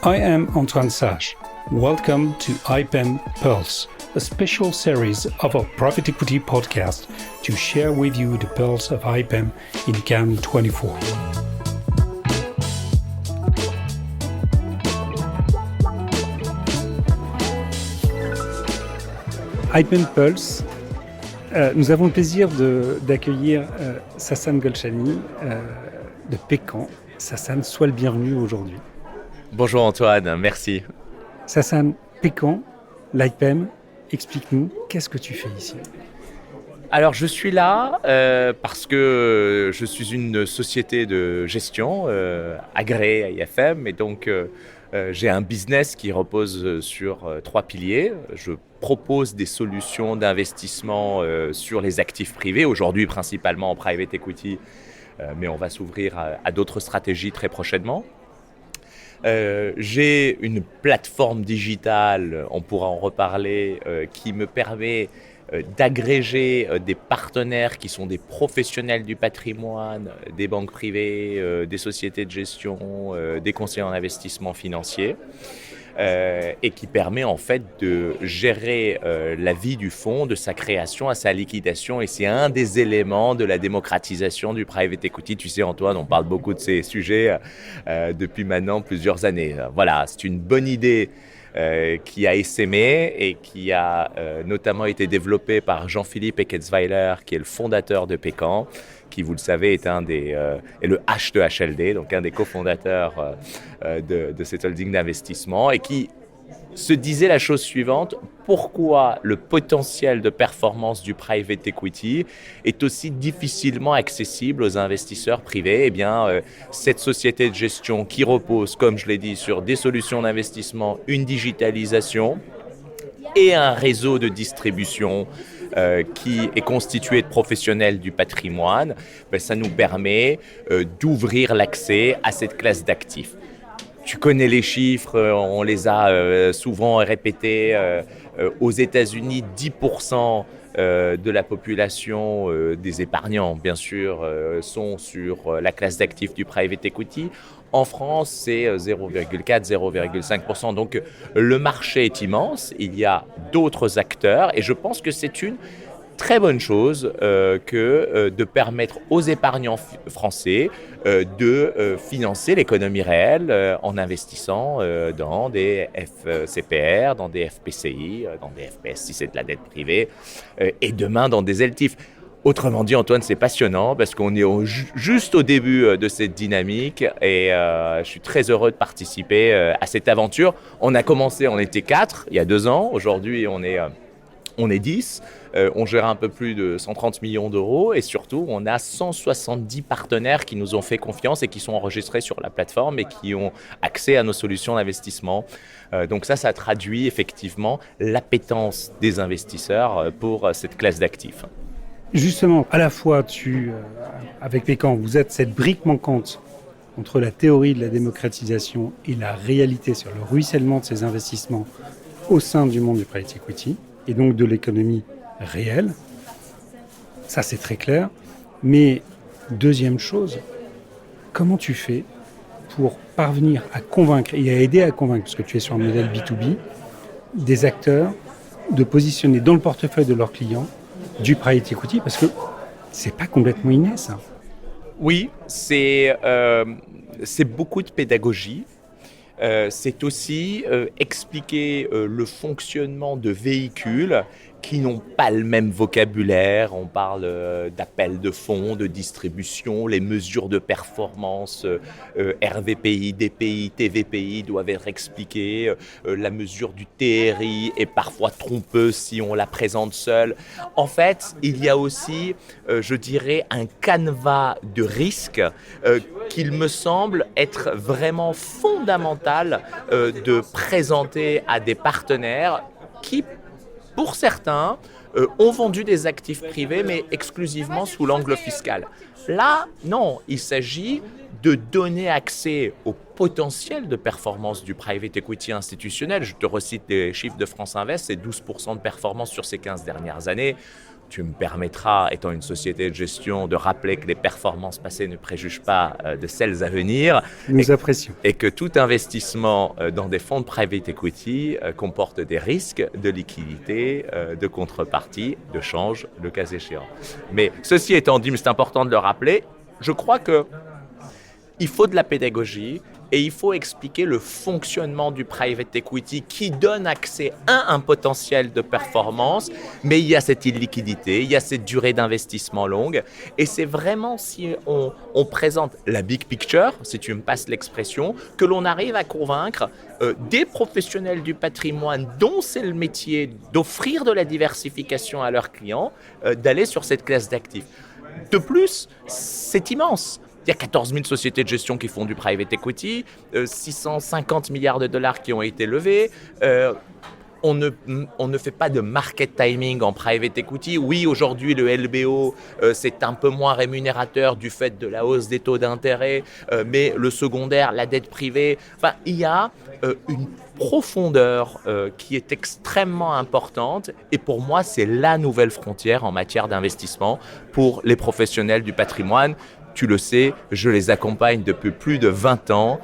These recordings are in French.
I am Antoine Sage. Welcome to IPEM Pearls, a special series of our private equity podcast to share with you the pearls of IPEM in Cannes 24. IPEM Pulse, nous avons le plaisir d'accueillir Sasan Golshani de Pécan. Sasan, sois le bienvenu aujourd'hui. Bonjour Antoine, merci. Sasan, Pécan, l'IPEM, explique-nous, qu'est-ce que tu fais ici ? Alors je suis là parce que je suis une société de gestion agréée à IFM et donc j'ai un business qui repose sur 3 piliers. Je propose des solutions d'investissement sur les actifs privés, aujourd'hui principalement en private equity, mais on va s'ouvrir à d'autres stratégies très prochainement. J'ai une plateforme digitale, on pourra en reparler, qui me permet d'agréger des partenaires qui sont des professionnels du patrimoine, des banques privées, des sociétés de gestion, des conseillers en investissement financier. Et qui permet en fait de gérer la vie du fonds, de sa création à sa liquidation. Et c'est un des éléments de la démocratisation du private equity. Tu sais Antoine, on parle beaucoup de ces sujets depuis maintenant plusieurs années. Voilà, c'est une bonne idée qui a essaimé et qui a notamment été développée par Jean-Philippe Eckertsweiler, qui est le fondateur de Pécan, qui, vous le savez, est le H de HLD, donc un des cofondateurs de cette holding d'investissement, et qui se disait la chose suivante: pourquoi le potentiel de performance du private equity est aussi difficilement accessible aux investisseurs privés ? Eh bien, cette société de gestion qui repose, comme je l'ai dit, sur des solutions d'investissement, une digitalisation et un réseau de distribution qui est constitué de professionnels du patrimoine, ça nous permet d'ouvrir l'accès à cette classe d'actifs. Tu connais les chiffres, on les a souvent répétés. Aux États-Unis, 10% de la population des épargnants, bien sûr, sont sur la classe d'actifs du private equity. En France, c'est 0,4-0,5%. Donc, le marché est immense. Il y a d'autres acteurs et je pense que c'est une très bonne chose que de permettre aux épargnants français de financer l'économie réelle en investissant dans des FCPR, dans des FPCI, dans des FPS si c'est de la dette privée, et demain dans des LTIF. Autrement dit, Antoine, c'est passionnant parce qu'on est juste au début de cette dynamique et je suis très heureux de participer à cette aventure. On a commencé, on était 4 il y a 2 ans. Aujourd'hui, on est 10. On gère un peu plus de 130 millions d'euros et surtout, on a 170 partenaires qui nous ont fait confiance et qui sont enregistrés sur la plateforme et qui ont accès à nos solutions d'investissement. Donc ça traduit effectivement l'appétence des investisseurs pour cette classe d'actifs. Justement, à la fois, avec Pécan, vous êtes cette brique manquante entre la théorie de la démocratisation et la réalité sur le ruissellement de ces investissements au sein du monde du private equity et donc de l'économie réelle. Ça, c'est très clair. Mais deuxième chose, comment tu fais pour parvenir à convaincre et à aider à convaincre, parce que tu es sur un modèle B2B, des acteurs de positionner dans le portefeuille de leurs clients du private equity, parce que c'est pas complètement inné, ça. Oui, c'est beaucoup de pédagogie. C'est aussi expliquer le fonctionnement de véhicules qui n'ont pas le même vocabulaire. On parle d'appel de fonds, de distribution, les mesures de performance, RVPI, DPI, TVPI doivent être expliquées. La mesure du TRI est parfois trompeuse si on la présente seule. En fait, il y a aussi, je dirais, un canevas de risques qu'il me semble être vraiment fondamental de présenter à des partenaires qui, pour certains, ont vendu des actifs privés, mais exclusivement sous l'angle fiscal. Là, non, il s'agit de donner accès au potentiel de performance du private equity institutionnel. Je te recite les chiffres de France Invest, c'est 12% de performance sur ces 15 dernières années. tu me permettras, étant une société de gestion, de rappeler que les performances passées ne préjugent pas de celles à venir. Nous apprécions. Et que tout investissement dans des fonds de private equity comporte des risques de liquidité, de contrepartie, de change, le cas échéant. Mais ceci étant dit, mais c'est important de le rappeler, je crois qu'il faut de la pédagogie. Et il faut expliquer le fonctionnement du private equity qui donne accès à un potentiel de performance, mais il y a cette illiquidité, il y a cette durée d'investissement longue. Et c'est vraiment si on présente la big picture, si tu me passes l'expression, que l'on arrive à convaincre des professionnels du patrimoine dont c'est le métier d'offrir de la diversification à leurs clients, d'aller sur cette classe d'actifs. De plus, c'est immense. Il y a 14 000 sociétés de gestion qui font du private equity, 650 milliards de dollars qui ont été levés. On ne fait pas de market timing en private equity. Oui, aujourd'hui, le LBO, c'est un peu moins rémunérateur du fait de la hausse des taux d'intérêt, mais le secondaire, la dette privée, enfin, il y a une profondeur qui est extrêmement importante. Et pour moi, c'est la nouvelle frontière en matière d'investissement pour les professionnels du patrimoine. Tu le sais, je les accompagne depuis plus de 20 ans.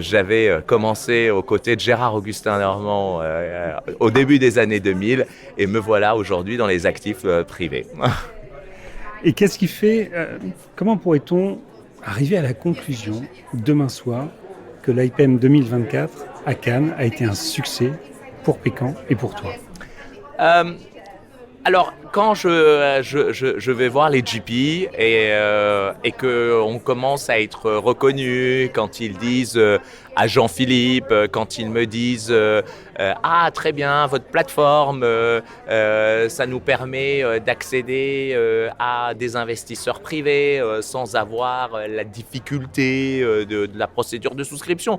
J'avais commencé aux côtés de Gérard Augustin Normand au début des années 2000 et me voilà aujourd'hui dans les actifs privés. Et qu'est-ce qui fait, comment pourrait-on arriver à la conclusion demain soir que l'IPM 2024 à Cannes a été un succès pour Pécan et pour toi? Alors, quand je vais voir les GP et qu'on commence à être reconnu, quand ils disent à Jean-Philippe, quand ils me disent ah très bien, votre plateforme, ça nous permet d'accéder à des investisseurs privés sans avoir la difficulté de la procédure de souscription.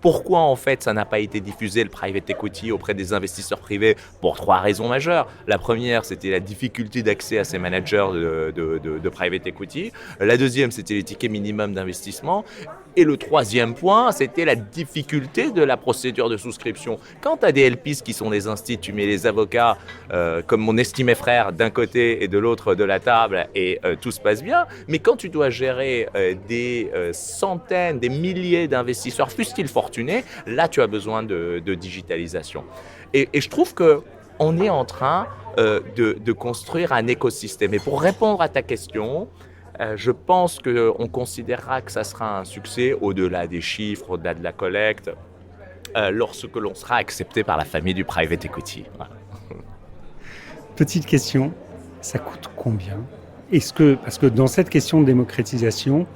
Pourquoi en fait ça n'a pas été diffusé le private equity auprès des investisseurs privés? Pour 3 raisons majeures. La première, c'était la difficulté d'accès à ces managers de private equity. La deuxième, c'était les tickets minimums d'investissement. Et le troisième point, c'était la difficulté de la procédure de souscription. Quand tu as des LPs qui sont des instituts, tu mets les avocats comme mon estimé frère d'un côté et de l'autre de la table et tout se passe bien. Mais quand tu dois gérer des centaines, des milliers d'investisseurs, fussent-ils fortunés, là tu as besoin de digitalisation. Et je trouve qu'on est en train de construire un écosystème. Et pour répondre à ta question, je pense qu'on considérera que ça sera un succès au-delà des chiffres, au-delà de la collecte, lorsque l'on sera accepté par la famille du private equity. Voilà. Petite question, ça coûte combien? Parce que dans cette question de démocratisation,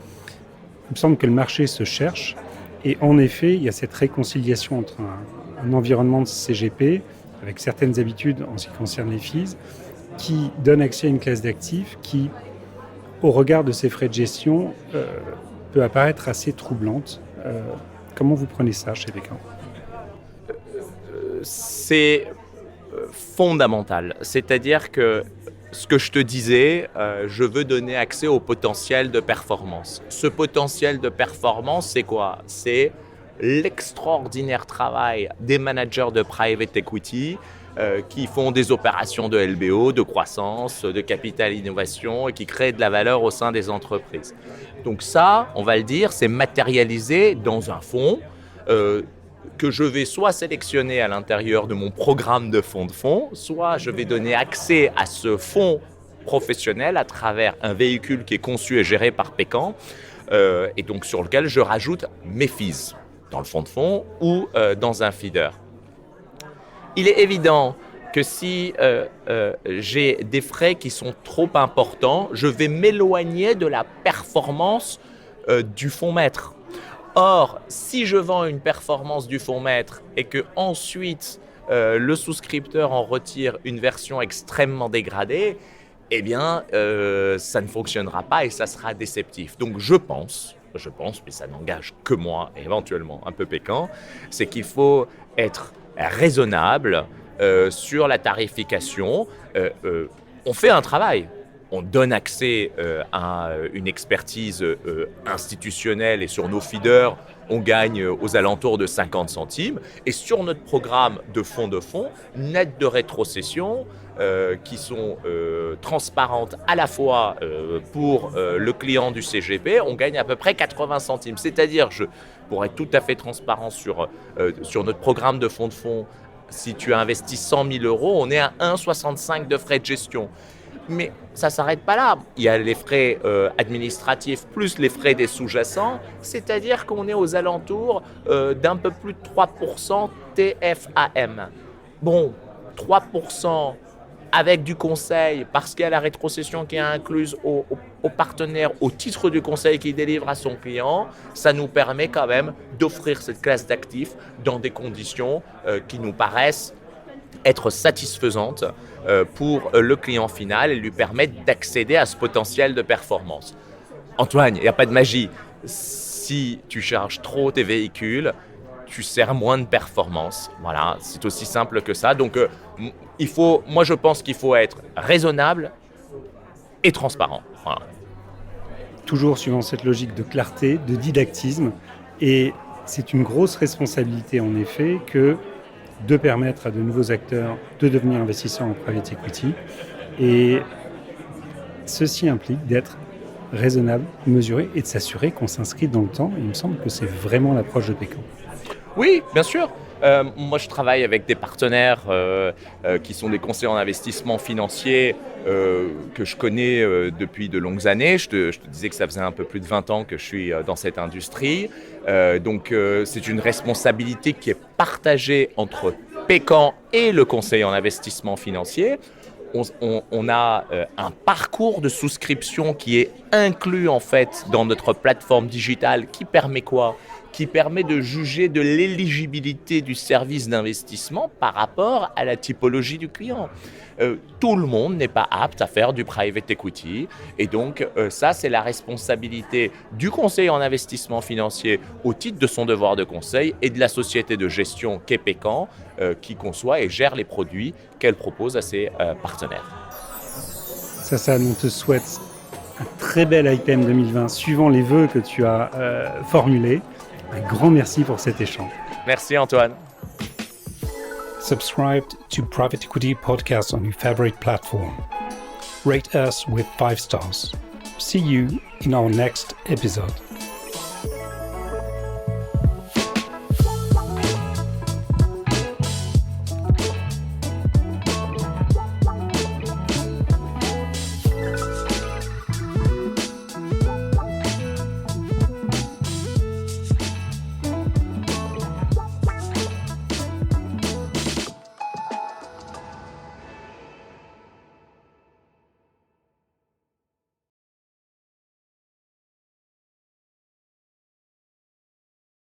il me semble que le marché se cherche et en effet, il y a cette réconciliation entre un environnement de CGP avec certaines habitudes en ce qui concerne les fees qui donne accès à une classe d'actifs qui, au regard de ces frais de gestion, peut apparaître assez troublante. Comment vous prenez ça chez Pécan? C'est fondamental. C'est-à-dire que ce que je te disais, je veux donner accès au potentiel de performance. Ce potentiel de performance, c'est quoi? C'est l'extraordinaire travail des managers de private equity qui font des opérations de LBO, de croissance, de capital innovation et qui créent de la valeur au sein des entreprises. Donc ça, on va le dire, c'est matérialisé dans un fonds que je vais soit sélectionner à l'intérieur de mon programme de fonds, soit je vais donner accès à ce fonds professionnel à travers un véhicule qui est conçu et géré par Pécan et donc sur lequel je rajoute mes fees dans le fonds de fonds ou dans un feeder. Il est évident que si j'ai des frais qui sont trop importants, je vais m'éloigner de la performance du fonds maître. Or, si je vends une performance du fonds maître et que ensuite le souscripteur en retire une version extrêmement dégradée, eh bien, ça ne fonctionnera pas et ça sera déceptif. Donc, je pense, mais ça n'engage que moi, et éventuellement un peu Pécan, c'est qu'il faut être raisonnable sur la tarification. On fait un travail. on donne accès à une expertise institutionnelle et sur nos feeders, on gagne aux alentours de 50 centimes. Et sur notre programme de fonds, net de rétrocession, qui sont transparentes à la fois pour le client du CGP, on gagne à peu près 80 centimes. C'est-à-dire, pour être tout à fait transparent sur notre programme de fonds, si tu as investi 100 000 €, on est à 1,65 de frais de gestion. Mais ça ne s'arrête pas là. Il y a les frais administratifs plus les frais des sous-jacents, c'est-à-dire qu'on est aux alentours d'un peu plus de 3% TFAM. Bon, 3% avec du conseil, parce qu'il y a la rétrocession qui est incluse au partenaire au titre du conseil qu'il délivre à son client, ça nous permet quand même d'offrir cette classe d'actifs dans des conditions qui nous paraissent être satisfaisantes pour le client final et lui permettre d'accéder à ce potentiel de performance. Antoine, il n'y a pas de magie. Si tu charges trop tes véhicules, tu sers moins de performance. Voilà, c'est aussi simple que ça. Donc, moi, je pense qu'il faut être raisonnable et transparent. Voilà. Toujours suivant cette logique de clarté, de didactisme. Et c'est une grosse responsabilité, en effet, que de permettre à de nouveaux acteurs de devenir investisseurs en private equity. Et ceci implique d'être raisonnable, mesuré et de s'assurer qu'on s'inscrit dans le temps. Il me semble que c'est vraiment l'approche de Pécan. Oui, bien sûr. Moi, je travaille avec des partenaires qui sont des conseillers en investissement financier que je connais depuis de longues années. Je te disais que ça faisait un peu plus de 20 ans que je suis dans cette industrie. Donc, c'est une responsabilité qui est partagée entre Pécan et le conseiller en investissement financier. On a un parcours de souscription qui est inclus en fait dans notre plateforme digitale qui permet quoi ? Qui permet de juger de l'éligibilité du service d'investissement par rapport à la typologie du client. Tout le monde n'est pas apte à faire du private equity et donc ça c'est la responsabilité du conseiller en investissement financier au titre de son devoir de conseil et de la société de gestion qu'est Pécan qui conçoit et gère les produits qu'elle propose à ses partenaires. Sassane, on te souhaite un très bel IPM 2020 suivant les vœux que tu as formulés. Un grand merci pour cet échange. Merci Antoine. Subscribe to Private Equity Podcast on your favorite platform. Rate us with 5 stars. See you in our next episode.